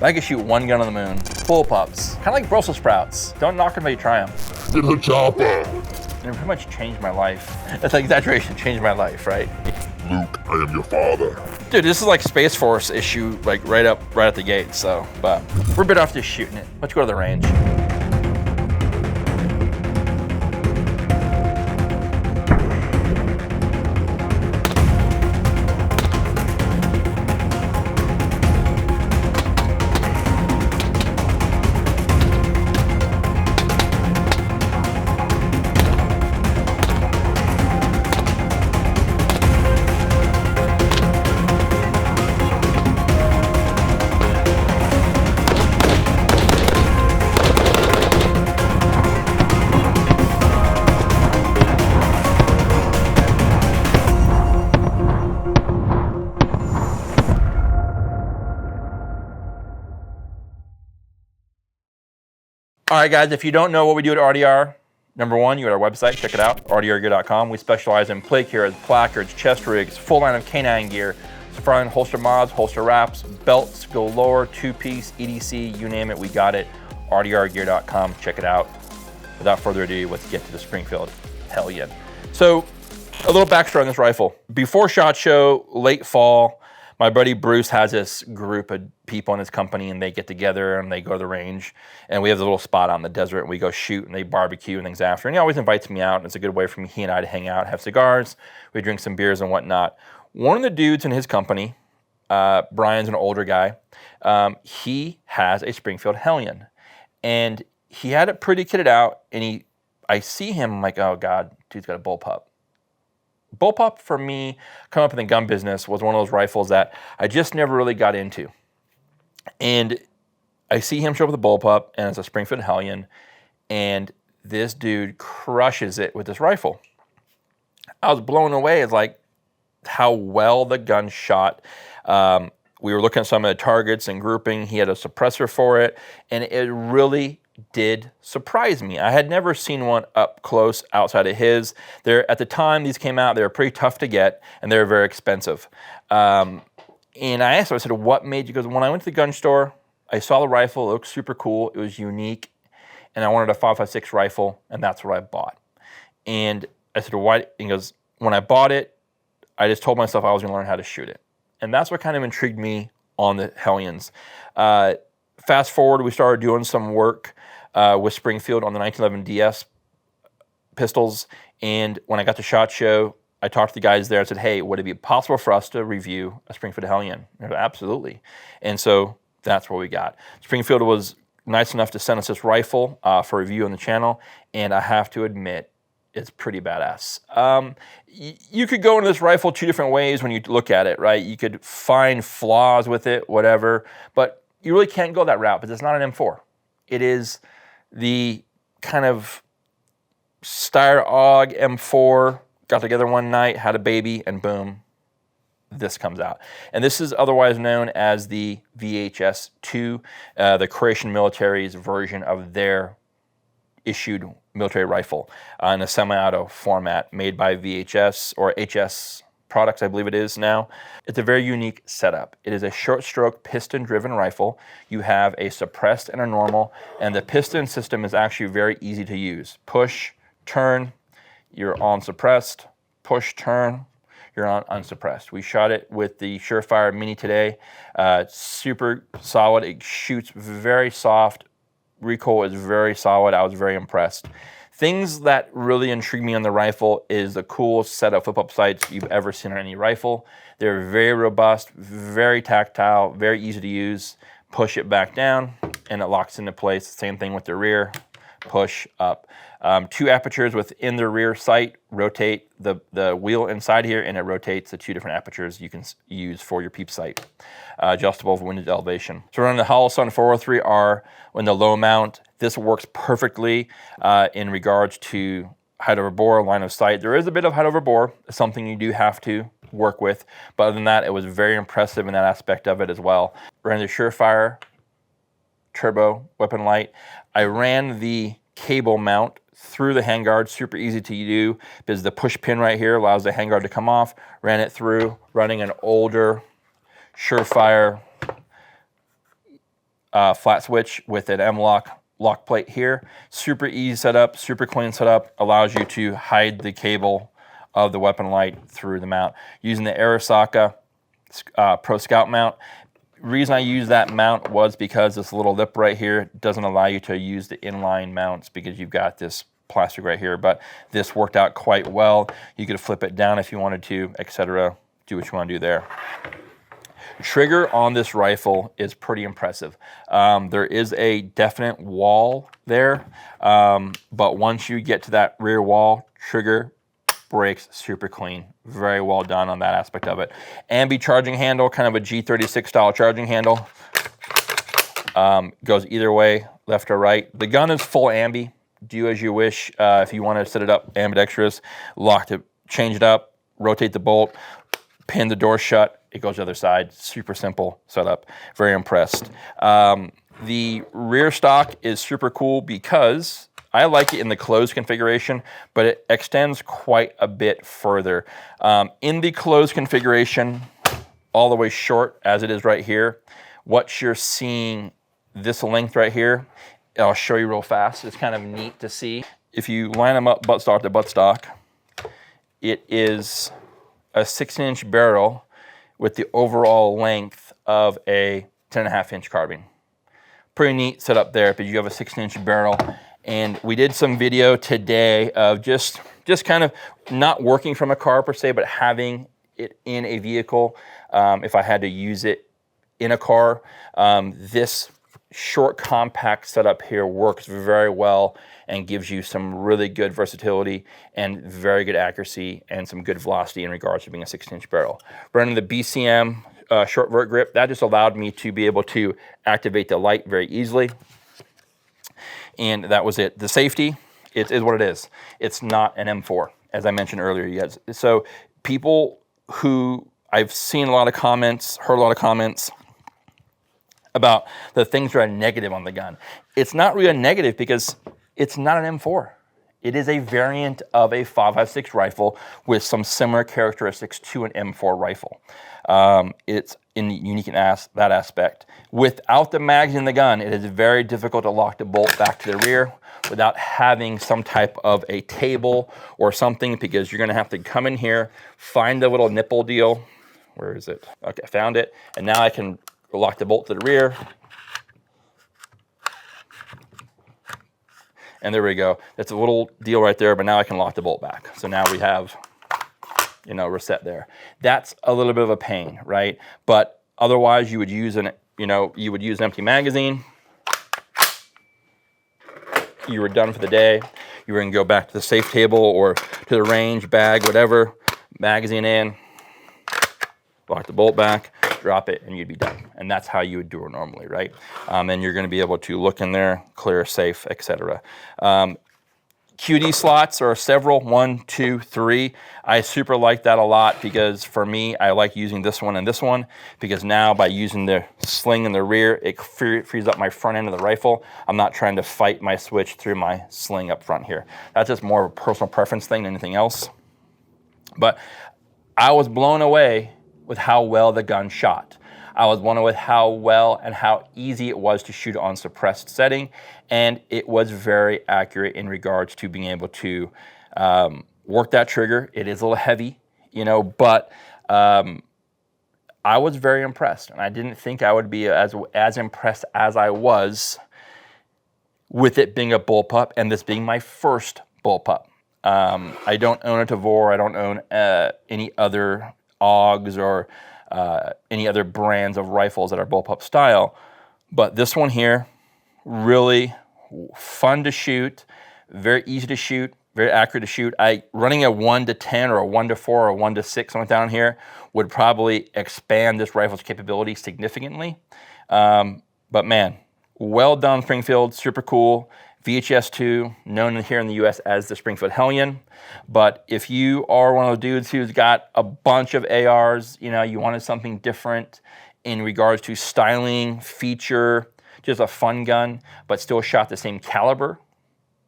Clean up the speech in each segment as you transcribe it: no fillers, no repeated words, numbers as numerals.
I could shoot one gun on the moon. Bullpups. Kind of like Brussels sprouts. Don't knock them until you try them. Get the chopper. And it pretty much changed my life. That's an exaggeration, changed my life, right? Luke, I am your father. Dude, this is like Space Force issue, like right at the gate, so, but we're a bit off just shooting it. Let's go to the range. All right, guys, if you don't know what we do at RDR, number one, you go to our website, check it out, rdrgear.com. We specialize in plate carriers, placards, chest rigs, full line of canine gear, front holster mods, holster wraps, belts, galore, two-piece, EDC, you name it, we got it. rdrgear.com, check it out. Without further ado, let's get to the Springfield Hellion. So, a little backstory on this rifle. Before SHOT Show, late fall, my buddy Bruce has this group of people in his company, and they get together and they go to the range, and we have a little spot out in the desert, and we go shoot and they barbecue and things after. And he always invites me out, and it's a good way for he and I to hang out, have cigars, we drink some beers and whatnot. One of the dudes in his company, Brian's an older guy, he has a Springfield Hellion, and he had it pretty kitted out, and I see him, I'm like, oh God, dude's got a bullpup. Bullpup for me, coming up in the gun business, was one of those rifles that I just never really got into. And I see him show up with a bullpup, and it's a Springfield Hellion, and this dude crushes it with this rifle. I was blown away at like how well the gun shot. We were looking at some of the targets and grouping. He had a suppressor for it, and it really did surprise me. I had never seen one up close outside of his. At the time these came out, they were pretty tough to get, and they were very expensive. And I asked him, I said, what made you? Because when I went to the gun store, I saw the rifle, it looked super cool, it was unique, and I wanted a 5.56 rifle, and that's what I bought. And I said, why? He goes, when I bought it, I just told myself I was gonna learn how to shoot it. And that's what kind of intrigued me on the Hellions. Fast forward, we started doing some work with Springfield on the 1911 DS pistols, and when I got to SHOT Show, I talked to the guys there. I said, hey, would it be possible for us to review a Springfield Hellion? They said, absolutely. And so that's what we got. Springfield was nice enough to send us this rifle for review on the channel, and I have to admit, it's pretty badass. You could go into this rifle two different ways when you look at it, right? You could find flaws with it, whatever, but you really can't go that route because it's not an M4. It is the kind of Steyr AUG M4, got together one night, had a baby, and boom, this comes out. And this is otherwise known as the VHS-2, the Croatian military's version of their issued military rifle in a semi-auto format made by VHS or HS Products, I believe it is now. It's a very unique setup. It is a short stroke piston driven rifle. You have a suppressed and a normal, and the piston system is actually very easy to use. Push, turn, you're on suppressed, push, turn, you're on unsuppressed. We shot it with the Surefire Mini today. Super solid, it shoots very soft, recoil is very solid. I was very impressed. Things that really intrigue me on the rifle is the coolest set of flip-up sights you've ever seen on any rifle. They're very robust, very tactile, very easy to use. Push it back down, and it locks into place. Same thing with the rear, push up. Two apertures within the rear sight. Rotate the wheel inside here, and it rotates the two different apertures you can use for your peep sight. Adjustable for wind elevation. So we're running the Holosun 403R in the low mount. This works perfectly in regards to height over bore, line of sight. There is a bit of height over bore, something you do have to work with, but other than that, it was very impressive in that aspect of it as well. Ran the Surefire Turbo Weapon Light. I ran the cable mount through the handguard, super easy to do because the push pin right here allows the handguard to come off. Ran it through, running an older Surefire flat switch with an M-lock lock plate here. Super easy setup, super clean setup, allows you to hide the cable of the weapon light through the mount. Using the Arasaka Pro Scout mount. Reason I use that mount was because this little lip right here doesn't allow you to use the inline mounts because you've got this plastic right here, but this worked out quite well. You could flip it down if you wanted to, etc. Do what you want to do there. Trigger on this rifle is pretty impressive. There is a definite wall there, but once you get to that rear wall, trigger breaks super clean. Very well done on that aspect of it. Ambi charging handle, kind of a G36 style charging handle. Goes either way, left or right. The gun is full ambi. Do as you wish. If you want to set it up ambidextrous, lock it, change it up, rotate the bolt, pin the door shut. It goes to the other side. Super simple setup. Very impressed. The rear stock is super cool because I like it in the closed configuration, but it extends quite a bit further. In the closed configuration, all the way short as it is right here, what you're seeing, this length right here, I'll show you real fast. It's kind of neat to see. If you line them up buttstock to buttstock, it is a 16-inch barrel with the overall length of a 10.5-inch carbine. Pretty neat setup there, but you have a 16-inch barrel. And we did some video today of just kind of not working from a car per se, but having it in a vehicle. If I had to use it in a car, this short compact setup here works very well and gives you some really good versatility and very good accuracy and some good velocity in regards to being a 16-inch barrel. Running the BCM short vert grip, that just allowed me to be able to activate the light very easily. And that was it. The safety, it is what it is. It's not an M4, as I mentioned earlier. Yes. So people who, I've seen a lot of comments, heard a lot of comments about the things that are negative on the gun. It's not really a negative because it's not an M4. It is a variant of a 5.56 rifle with some similar characteristics to an M4 rifle. It's unique in that aspect. Without the mags in the gun, it is very difficult to lock the bolt back to the rear without having some type of a table or something, because you're gonna have to come in here, find the little nipple deal. Where is it? Okay, I found it. And now I can lock the bolt to the rear. And there we go. It's a little deal right there, but now I can lock the bolt back. So now we have, we're set there. That's a little bit of a pain, right? But otherwise you would use an empty magazine. You were done for the day. You were gonna go back to the safe table or to the range, bag, whatever, magazine in, lock the bolt back, drop it, and you'd be done. And that's how you would do it normally, right? And you're gonna be able to look in there, clear, safe, etc. QD slots are several, 1, 2, 3. I super like that a lot because for me, I like using this one and this one because now by using the sling in the rear, it frees up my front end of the rifle. I'm not trying to fight my switch through my sling up front here. That's just more of a personal preference thing than anything else. But I was blown away with how well the gun shot. I was blown away with how well and how easy it was to shoot on suppressed setting, and it was very accurate in regards to being able to work that trigger. It is a little heavy, but I was very impressed, and I didn't think I would be as impressed as I was with it being a bullpup and this being my first bullpup. I don't own a Tavor. I don't own any other AUGs or any other brands of rifles that are bullpup style, but this one here, really fun to shoot, very easy to shoot, very accurate to shoot. Running a 1 to 10 or a 1 to 4 or a 1 to 6 something down here would probably expand this rifle's capability significantly. But man, well done, Springfield, super cool. VHS2, known here in the US as the Springfield Hellion. But if you are one of those dudes who's got a bunch of ARs, you wanted something different in regards to styling, feature, just a fun gun, but still shot the same caliber,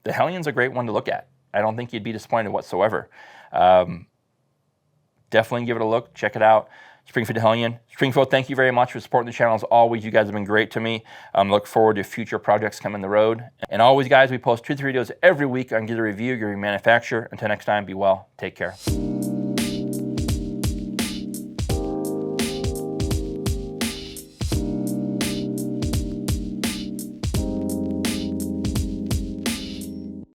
the Hellion's a great one to look at. I don't think you'd be disappointed whatsoever. Definitely give it a look, check it out. Springfield Hellion. Springfield, thank you very much for supporting the channel as always. You guys have been great to me. Look forward to future projects coming the road. And always, guys, we post 2 to 3 videos every week on Gear Review, Gear Manufacturer. Until next time, be well. Take care.